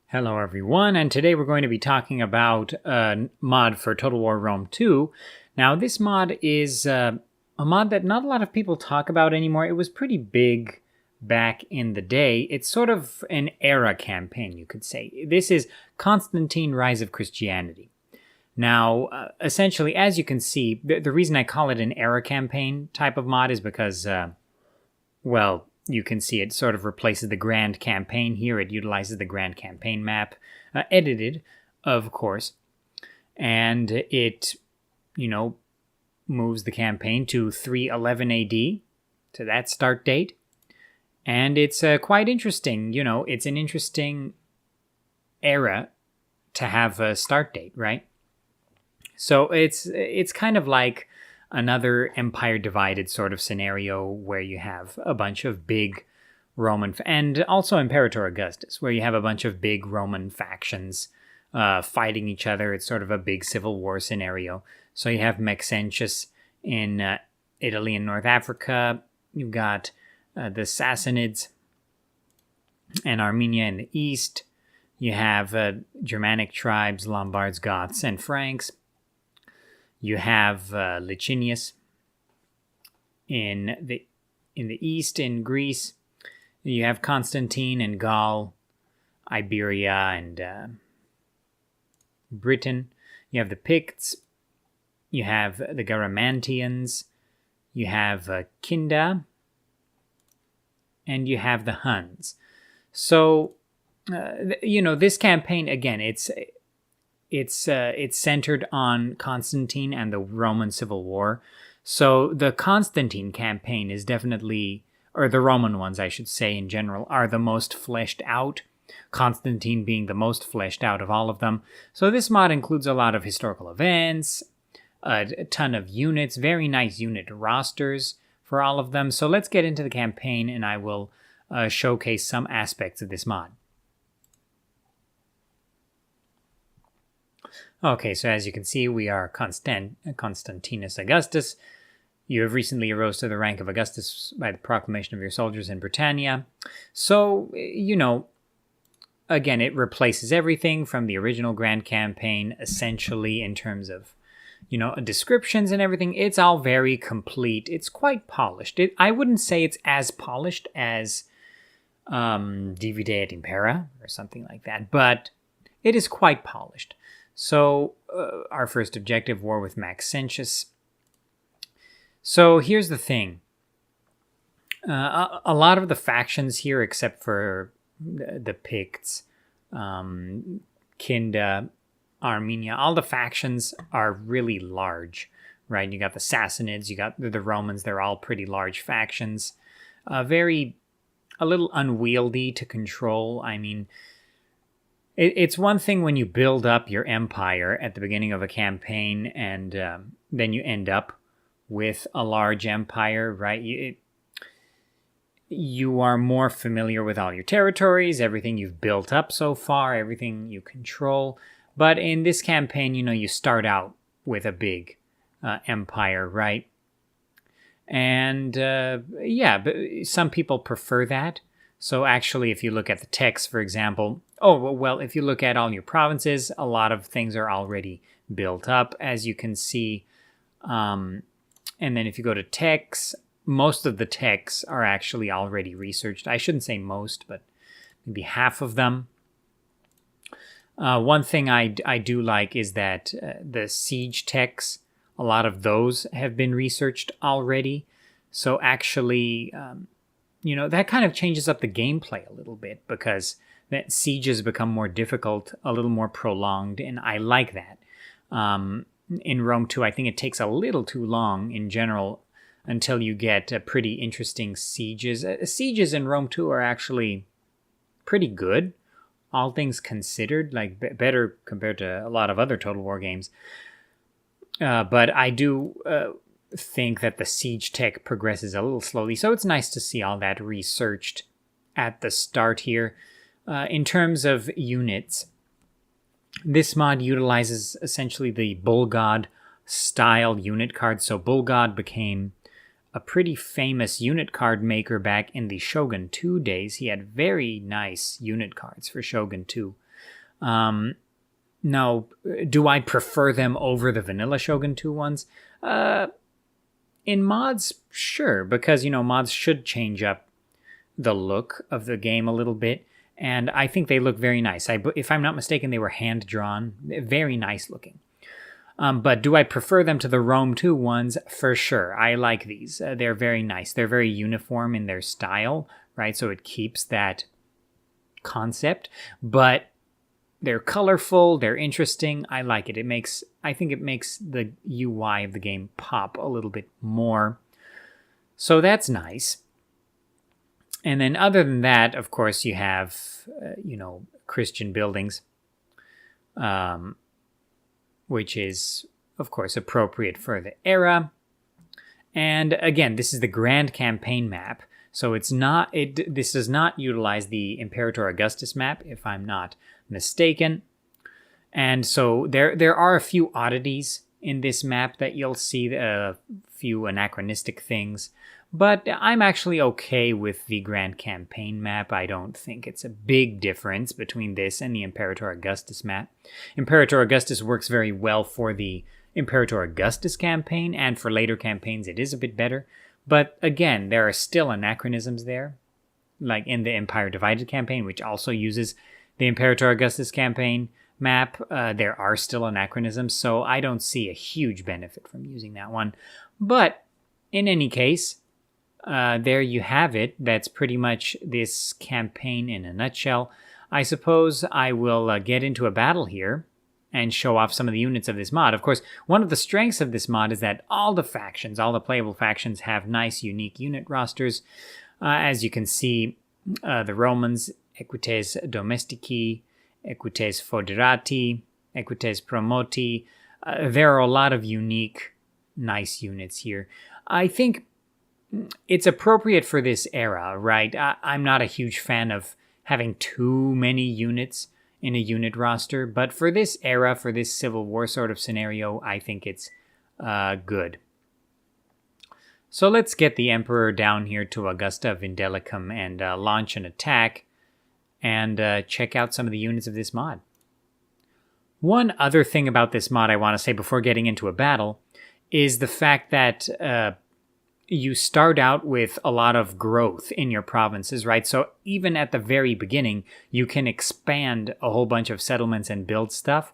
Hello everyone, and today we're going to be talking about a mod for Total War Rome 2. Now this mod is a mod that not a lot of people talk about anymore. It was pretty big back in the day. It's sort of an era campaign, you could say. This is Constantine, Rise of Christianity. Now, essentially, as you can see, the reason I call it an era campaign type of mod is because, well, you can see it sort of replaces the Grand Campaign here. It utilizes the Grand Campaign map, edited, of course. And it, moves the campaign to 311 AD, to that start date. And it's quite interesting. It's an interesting era to have a start date, right? So it's kind of like another Empire Divided sort of scenario where you have a bunch of big Roman, and also Imperator Augustus, where you have a bunch of big Roman factions fighting each other. It's sort of a big civil war scenario. So you have Maxentius in Italy and North Africa. You've got the Sassanids and Armenia in the east. You have Germanic tribes, Lombards, Goths, and Franks. You have Licinius in the east in Greece. You have Constantine in Gaul, Iberia, and Britain. You have the Picts. You have the Garamantians. You have Kinda. And you have the Huns. So, this campaign, again, it's centered on Constantine and the Roman Civil War. So the Constantine campaign is definitely, or the Roman ones, I should say, in general, are the most fleshed out. Constantine being the most fleshed out of all of them. So this mod includes a lot of historical events, a ton of units, very nice unit rosters for all of them. So let's get into the campaign, and I will showcase some aspects of this mod. Okay, so as you can see, we are Constantinus Augustus. You have recently arose to the rank of Augustus by the proclamation of your soldiers in Britannia. So, again, it replaces everything from the original Grand Campaign, essentially, in terms of, descriptions and everything. It's all very complete. It's quite polished. I wouldn't say it's as polished as Divide et Impera or something like that, but it is quite polished. So, our first objective, war with Maxentius. So, here's the thing. A lot of the factions here, except for the Picts, Kinda, Armenia, all the factions are really large, right? You got the Sassanids, you got the Romans, they're all pretty large factions. A little unwieldy to control. I mean, it's one thing when you build up your empire at the beginning of a campaign and then you end up with a large empire, right? You are more familiar with all your territories, everything you've built up so far, everything you control. But in this campaign, you start out with a big empire, right? And but some people prefer that. So actually, if you look at the text, for example, if you look at all your provinces, a lot of things are already built up, as you can see. And then if you go to techs, most of the techs are actually already researched. I shouldn't say most, but maybe half of them. One thing I do like is that the siege techs, a lot of those have been researched already. So actually, that kind of changes up the gameplay a little bit because that sieges become more difficult, a little more prolonged, and I like that. In Rome 2, I think it takes a little too long in general until you get pretty interesting sieges. Sieges in Rome 2 are actually pretty good, all things considered, like better compared to a lot of other Total War games. But I do think that the siege tech progresses a little slowly, so it's nice to see all that researched at the start here. In terms of units, this mod utilizes essentially the Bulgad style unit card. So Bulgad became a pretty famous unit card maker back in the Shogun 2 days. He had very nice unit cards for Shogun 2. Now, do I prefer them over the vanilla Shogun 2 ones? In mods, sure, because, mods should change up the look of the game a little bit, and I think they look very nice. If I'm not mistaken, they were hand-drawn. Very nice looking. But do I prefer them to the Rome 2 ones? For sure. I like these. They're very nice. They're very uniform in their style, right? So it keeps that concept, but they're colorful, they're interesting. I like it. I think it makes the UI of the game pop a little bit more. So that's nice. And then other than that, of course, you have, Christian buildings, which is, of course, appropriate for the era. And again, this is the Grand Campaign map. So this does not utilize the Imperator Augustus map, if I'm not mistaken. And so there are a few oddities in this map that you'll see, a few anachronistic things. But I'm actually okay with the Grand Campaign map. I don't think it's a big difference between this and the Imperator Augustus map. Imperator Augustus works very well for the Imperator Augustus campaign, and for later campaigns it is a bit better. But again, there are still anachronisms there, like in the Empire Divided campaign, which also uses the Imperator Augustus campaign map. There are still anachronisms, so I don't see a huge benefit from using that one. But in any case, there you have it. That's pretty much this campaign in a nutshell. I suppose I will get into a battle here and show off some of the units of this mod. Of course, one of the strengths of this mod is that all the playable factions, have nice, unique unit rosters. As you can see, the Romans, Equites Domestici, Equites Foederati, Equites Promoti. There are a lot of unique, nice units here. I think it's appropriate for this era, right? I'm not a huge fan of having too many units in a unit roster, but for this era, for this Civil War sort of scenario, I think it's good. So let's get the Emperor down here to Augusta Vindelicum and launch an attack and check out some of the units of this mod. One other thing about this mod I want to say before getting into a battle is the fact that you start out with a lot of growth in your provinces, right? So even at the very beginning, you can expand a whole bunch of settlements and build stuff.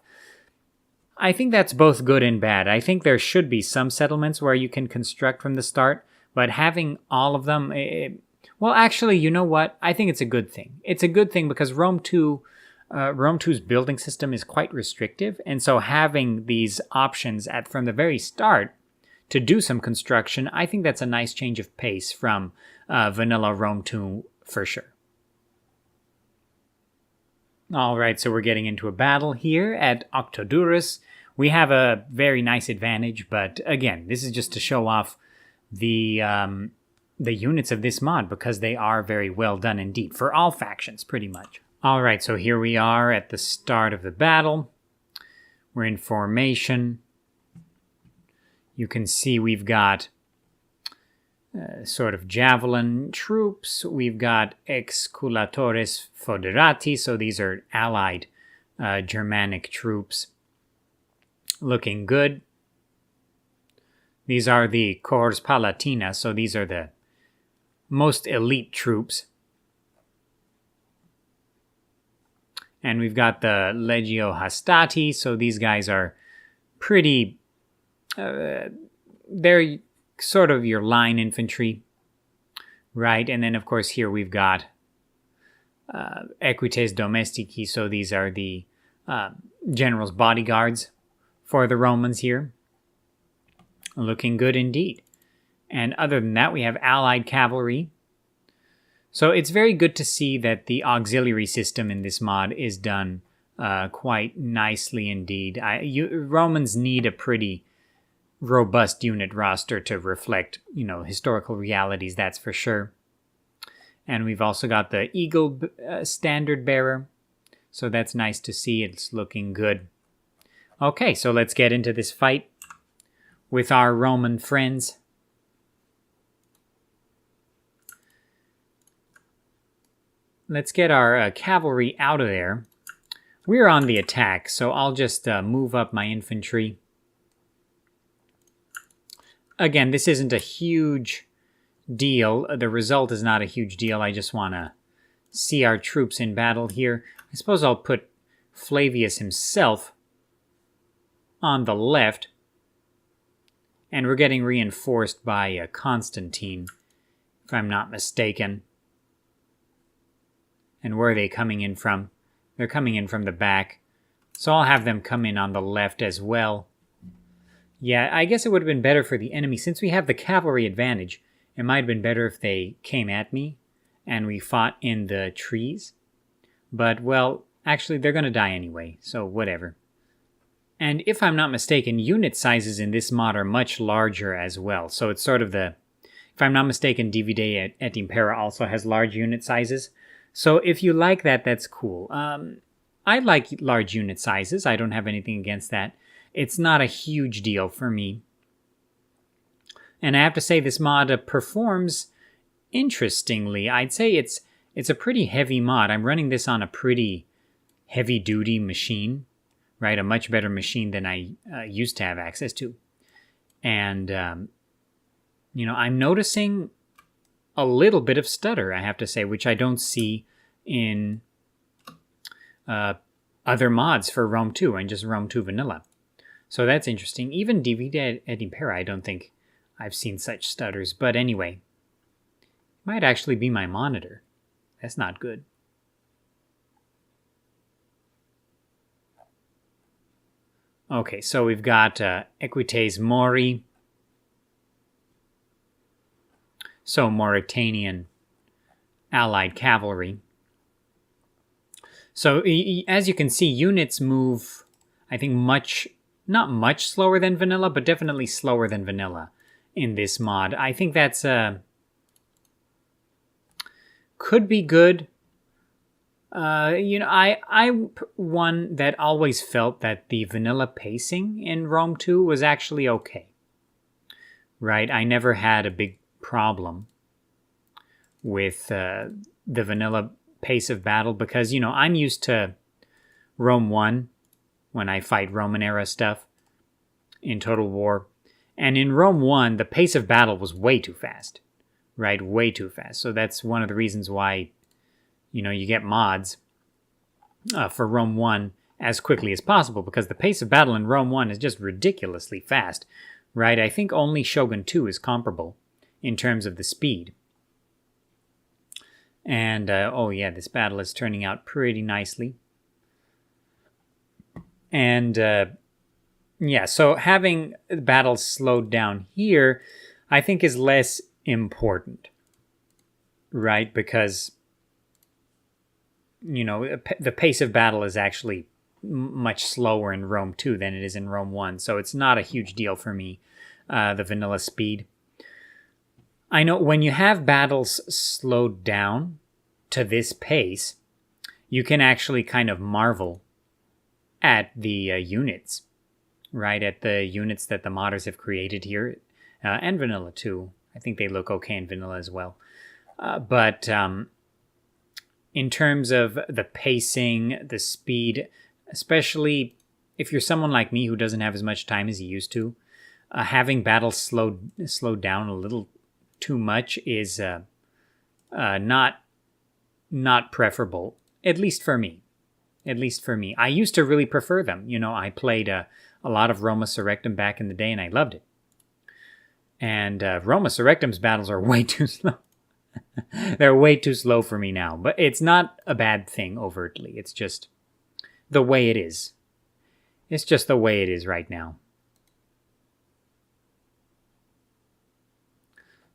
I think that's both good and bad. I think there should be some settlements where you can construct from the start, but having all of them, well, actually, you know what? I think it's a good thing. It's a good thing because Rome 2's building system is quite restrictive, and so having these options from the very start to do some construction, I think that's a nice change of pace from vanilla Rome 2 for sure. All right, so we're getting into a battle here at Octodurus. We have a very nice advantage, but again, this is just to show off the units of this mod because they are very well done indeed for all factions, pretty much. All right, so here we are at the start of the battle. We're in formation. You can see we've got sort of javelin troops. We've got exculatores foederati, so these are allied Germanic troops. Looking good. These are the Corps Palatina, so these are the most elite troops. And we've got the Legio Hastati, so these guys are pretty... they're sort of your line infantry, right? And then, of course, here we've got Equites Domestici, so these are the general's bodyguards for the Romans here. Looking good indeed. And other than that, we have allied cavalry. So it's very good to see that the auxiliary system in this mod is done quite nicely indeed. Romans need a pretty robust unit roster to reflect, historical realities, that's for sure. And we've also got the Eagle standard bearer. So that's nice to see. It's looking good. Okay, so let's get into this fight with our Roman friends. Let's get our cavalry out of there. We're on the attack, so I'll just move up my infantry. Again, this isn't a huge deal. The result is not a huge deal. I just want to see our troops in battle here. I suppose I'll put Flavius himself on the left. And we're getting reinforced by Constantine, if I'm not mistaken. And where are they coming in from? They're coming in from the back. So I'll have them come in on the left as well. Yeah, I guess it would have been better for the enemy. Since we have the cavalry advantage, it might have been better if they came at me and we fought in the trees. But, well, actually, they're going to die anyway, so whatever. And if I'm not mistaken, unit sizes in this mod are much larger as well. So it's sort of the... If I'm not mistaken, DVD et Impera also has large unit sizes. So if you like that, that's cool. I like large unit sizes. I don't have anything against that. It's not a huge deal for me. And I have to say this mod performs interestingly. I'd say it's a pretty heavy mod. I'm running this on a pretty heavy-duty machine, right? A much better machine than I used to have access to. And, you know, I'm noticing a little bit of stutter, I have to say, which I don't see in other mods for Rome 2 and just Rome 2 Vanilla. So that's interesting. Even DVD et Impera, I don't think I've seen such stutters. But anyway, it might actually be my monitor. That's not good. Okay, so we've got Equites Mori. So Mauritanian allied cavalry. So as you can see, units move, I think, not much slower than vanilla, but definitely slower than vanilla in this mod. I think that's could be good. You know, I one that always felt that the vanilla pacing in Rome 2 was actually okay. Right? I never had a big problem with the vanilla pace of battle because, you know, I'm used to Rome 1 when I fight Roman era stuff in Total War. And in Rome 1, the pace of battle was way too fast, right? Way too fast. So that's one of the reasons why, you know, you get mods for Rome 1 as quickly as possible, because the pace of battle in Rome 1 is just ridiculously fast, right? I think only Shogun 2 is comparable in terms of the speed. And, oh yeah, this battle is turning out pretty nicely. And, yeah, so having battles slowed down here, I think is less important, right? Because, you know, the pace of battle is actually much slower in Rome 2 than it is in Rome 1, so it's not a huge deal for me, the vanilla speed. I know when you have battles slowed down to this pace, you can actually kind of marvel at the units, right? At the units that the modders have created here, and vanilla too. I think they look okay in vanilla as well. But in terms of the pacing, the speed, especially if you're someone like me who doesn't have as much time as he used to, having battles slowed down a little too much is not preferable, at least for me. At least for me. I used to really prefer them. You know, I played a lot of Roma Surrectum back in the day, and I loved it. And Roma Surrectum's battles are way too slow. They're way too slow for me now. But it's not a bad thing overtly. It's just the way it is. It's just the way it is right now.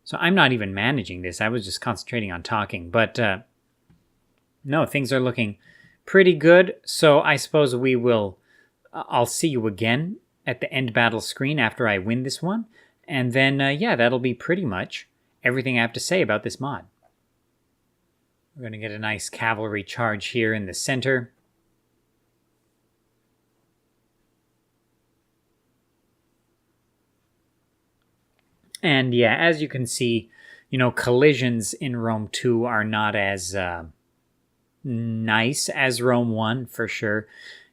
So I'm not even managing this. I was just concentrating on talking. But no, things are looking pretty good. So I suppose we will... I'll see you again at the end battle screen after I win this one. And then, yeah, that'll be pretty much everything I have to say about this mod. We're going to get a nice cavalry charge here in the center. And yeah, as you can see, you know, collisions in Rome 2 are not as nice as Rome 1 for sure.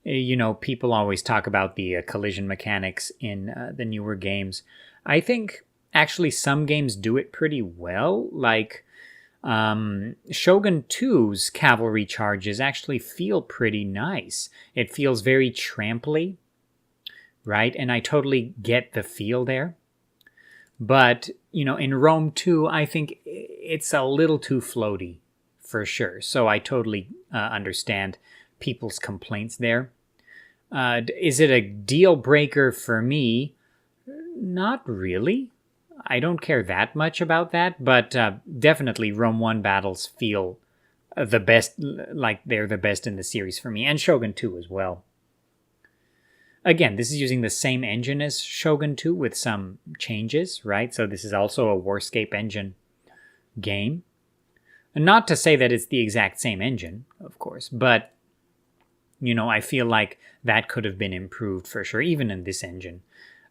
You know, people always talk about the collision mechanics in the newer games. I think actually some games do it pretty well. Like Shogun 2's cavalry charges actually feel pretty nice. It feels very tramply, right? And I totally get the feel there. But, you know, in Rome 2, I think it's a little too floaty for sure. So I totally understand people's complaints there. Is it a deal breaker for me? Not really. I don't care that much about that, but definitely Rome 1 battles feel the best, like they're the best in the series for me, and Shogun 2 as well. Again, this is using the same engine as Shogun 2 with some changes, right? So this is also a Warscape engine game. And not to say that it's the exact same engine, of course, but, you know, I feel like that could have been improved for sure, even in this engine.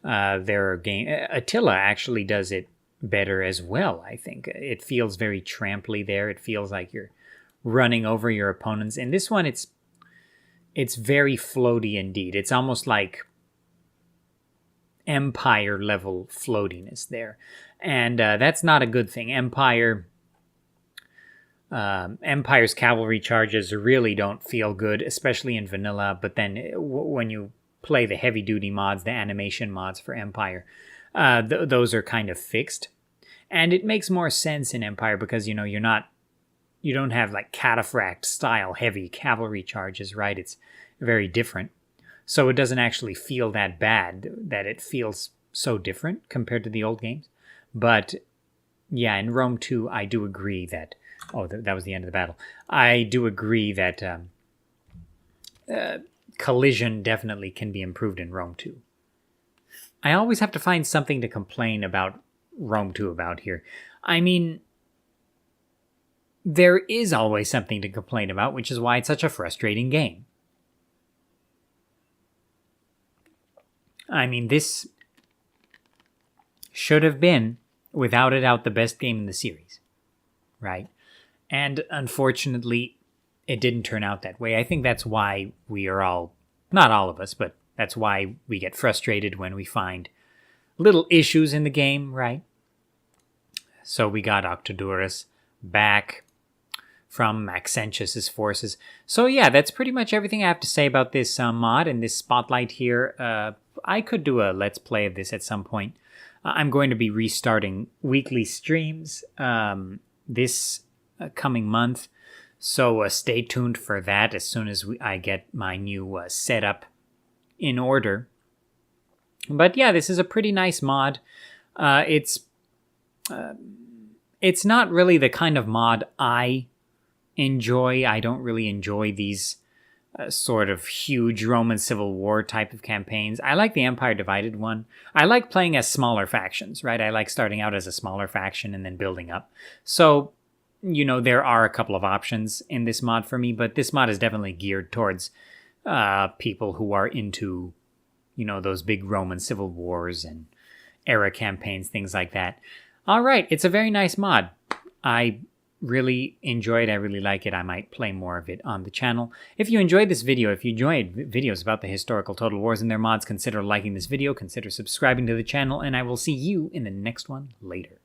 Attila actually does it better as well, I think. It feels very tramply there. It feels like you're running over your opponents. In this one, it's very floaty indeed. It's almost like Empire level floatiness there. And that's not a good thing. Empire's cavalry charges really don't feel good, especially in vanilla. But then when you play the heavy duty mods, the animation mods for Empire, those are kind of fixed. And it makes more sense in Empire because, you know, you don't have like cataphract style heavy cavalry charges, right? It's very different. So it doesn't actually feel that bad that it feels so different compared to the old games. But yeah, in Rome 2, I do agree that, that was the end of the battle. I do agree that collision definitely can be improved in Rome 2. I always have to find something to complain about Rome 2 about here. I mean, there is always something to complain about, which is why it's such a frustrating game. I mean, this should have been, without a doubt, the best game in the series, right? And unfortunately, it didn't turn out that way. I think that's why we are all, not all of us, but that's why we get frustrated when we find little issues in the game, right? So we got Octodurus back from Maxentius's forces. So yeah, that's pretty much everything I have to say about this mod and this spotlight here. I could do a Let's Play of this at some point. I'm going to be restarting weekly streams this coming month. So stay tuned for that as soon as I get my new setup in order. But yeah, this is a pretty nice mod. It's not really the kind of mod I enjoy. I don't really enjoy these sort of huge Roman Civil War type of campaigns. I like the Empire Divided one. I like playing as smaller factions, right? I like starting out as a smaller faction and then building up. So, you know, there are a couple of options in this mod for me, but this mod is definitely geared towards people who are into, you know, those big Roman Civil Wars and era campaigns, things like that. All right, it's a very nice mod. I really enjoy it. I really like it. I might play more of it on the channel. If you enjoyed this video, if you enjoyed videos about the historical Total Wars and their mods, consider liking this video, consider subscribing to the channel, and I will see you in the next one later.